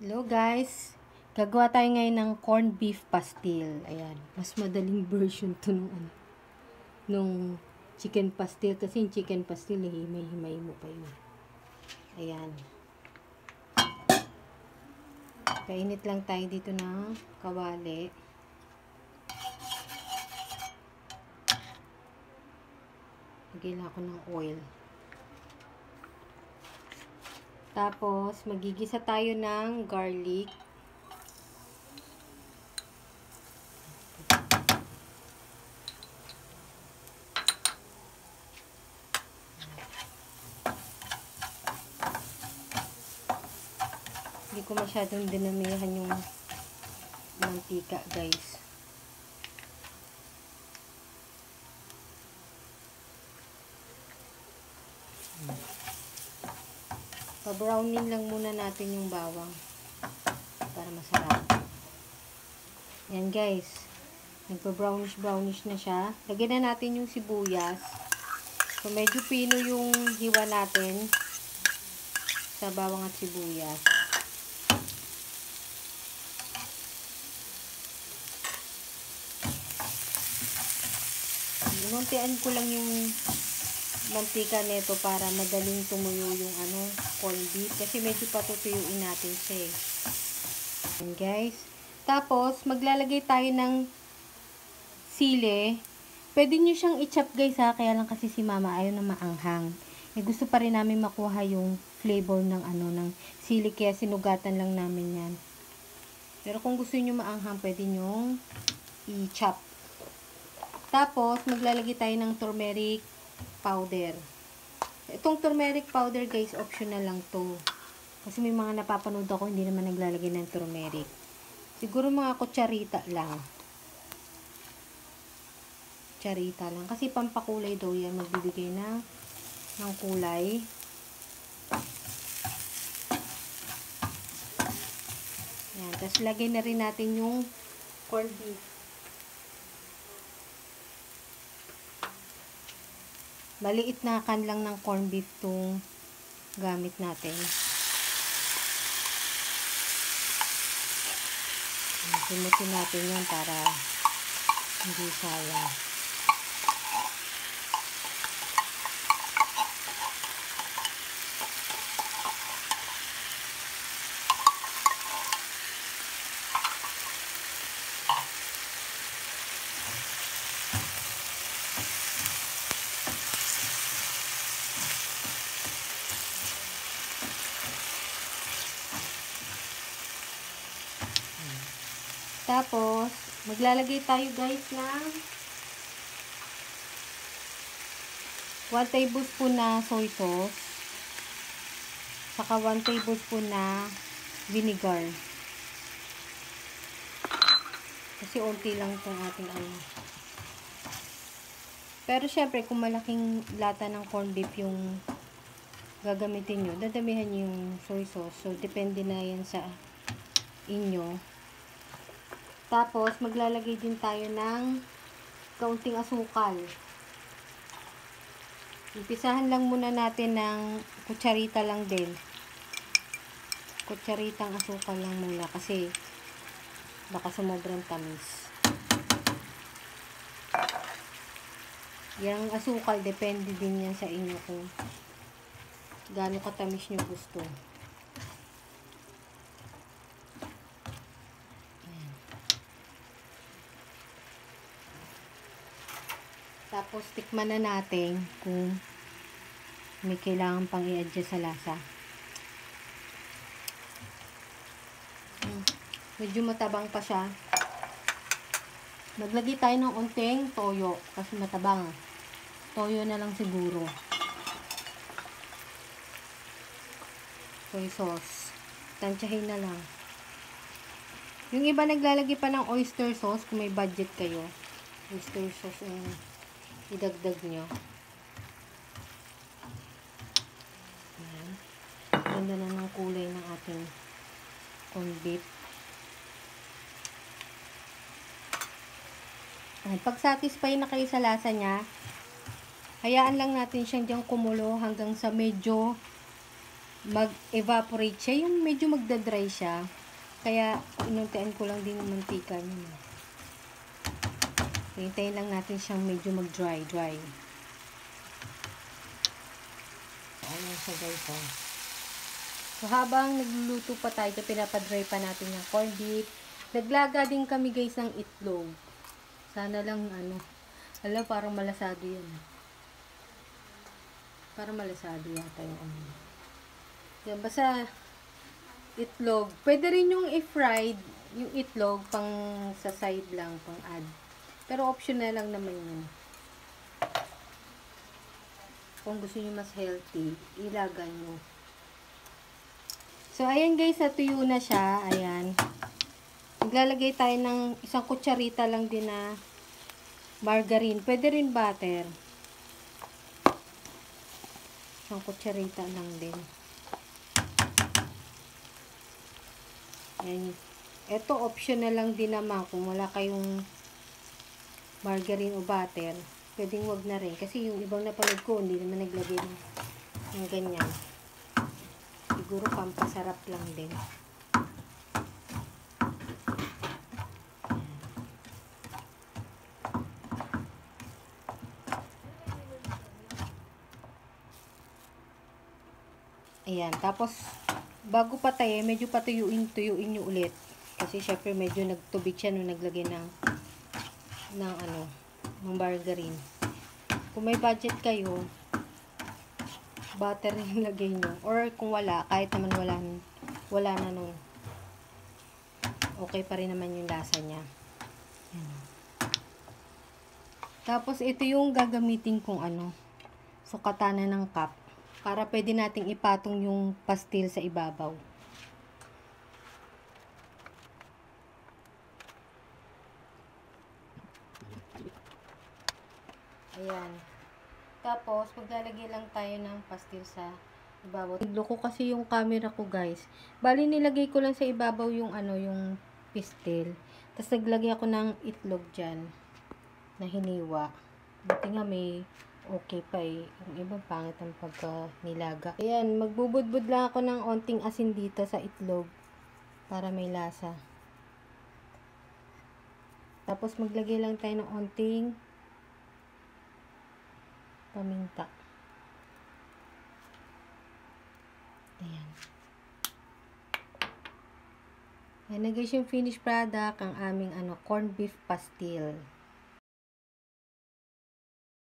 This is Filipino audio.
Hello guys! Gagawa tayo ngayon ng corned beef pastil. Ayan. Mas madaling version to nung chicken pastil. Kasi yung chicken pastil, himay-himay mo pa yun. Ayan. Painit lang tayo dito ng kawali. Lagyan ako ng oil. Tapos, magigisa tayo ng garlic. Hindi ko masyadong dinamihan yung mantika, guys. Pa-browning lang muna natin yung bawang para masarap. Yan guys. Nagpa-brownish na siya. Lagyan na natin yung sibuyas. So medyo pino yung hiwa natin sa bawang at sibuyas. Inuntian ko lang yung mantika nito para madaling tumuyo yung corned beef kasi medyo patutuyuin natin siya eh. And guys, tapos maglalagay tayo ng sili. Pwede nyo siyang i-chop guys ha, kaya lang kasi si mama ayaw na maanghang. Eh gusto pa rin namin makuha yung flavor ng ng sili kaya sinugatan lang namin yan. Pero kung gusto niyo maanghang, pwede nyo i-chop. Tapos maglalagay tayo ng turmeric powder. Itong turmeric powder guys, optional lang to. Kasi may mga napapanood ako hindi naman naglalagay ng turmeric. Siguro mga kutsarita lang. Kutsarita lang. Kasi pampakulay daw yan. Magbibigay ng kulay. Yan. Tapos lagay na rin natin yung corned beef. Maliit na kan lang ng corned beef itong gamit natin. Simutin natin yan para hindi sayang. Tapos, maglalagay tayo guys ng 1 tablespoon na soy sauce, saka 1 tablespoon na vinegar. Kasi unti lang itong ating Pero syempre, kung malaking lata ng corned beef yung gagamitin nyo, dadamihan nyo yung soy sauce. So, depende na yan sa inyo. Tapos, maglalagay din tayo ng kaunting asukal. Umpisahan lang muna natin ng kutsarita lang din. Kutsaritang asukal lang muna kasi baka sumobrang tamis. Yung asukal, depende din yan sa inyo kung gaano katamis nyo gusto. Tapos, tikman na natin kung may kailangan pang i-adjust sa lasa. Medyo matabang pa siya. Maglagay tayo ng unting toyo kasi matabang. Toyo na lang siguro. Soy sauce. Tansyahin na lang. Yung iba naglalagay pa ng oyster sauce kung may budget kayo. Oyster sauce yung idagdag nyo. Ayan. Ganda na ng kulay ng ating corned beef. Pag satisfy na kayo sa lasa niya, hayaan lang natin siyang diyang kumulo hanggang sa medyo mag-evaporate siya, yung medyo magda-dry siya. Kaya, inuntian ko lang din yung mantika niya. Hintayin lang natin siyang medyo mag-dry. Ayan siya guys, oh. So, habang nagluluto pa tayo, pinapadry pa natin yung corned beef. Naglaga din kami guys ng itlog. Sana lang, parang malasado yan. Parang malasado yata yung Yan, basta itlog. Pwede rin yung i-fried, yung itlog, pang sa side lang, pang add. Pero optional lang naman yun. Kung gusto niyo mas healthy, ilagay nyo. So, ayan guys, natuyo na siya. Ayan. Maglalagay tayo ng isang kutsarita lang din na margarine. Pwede rin butter. Isang kutsarita lang din. Ayan. Ito, optional lang din naman. Kung wala kayong margarine o butter, pwedeng wag na rin. Kasi yung ibang napanood ko, hindi naman naglagay ng ganyan. Siguro pampasarap lang din. Ayan. Tapos, bago patay, medyo patuyuin nyo ulit. Kasi syempre medyo nagtubig siya nung naglagay ng margarine. Kung may budget kayo, butter yung lagay nyo. Or kung wala, kahit naman wala na nun. Okay pa rin naman yung lasa niya. Ayan. Tapos, ito yung gagamitin kong sukatanan ng cup. Para pwede nating ipatong yung pastil sa ibabaw. Ayan. Tapos, maglalagay lang tayo ng pastil sa ibabaw. Nagloko kasi yung camera ko, guys. Bali, nilagay ko lang sa ibabaw yung yung pastil. Tapos, naglagay ako ng itlog dyan na hiniwa. Buti nga may okay pa eh. Yung ibang pangit ang pagka nilaga. Ayan, magbubudbud lang ako ng onting asin dito sa itlog para may lasa. Tapos maglagay lang tayo ng onting paminta. Ayan. Ayan na guys yung finished product, ang aming corned beef pastil.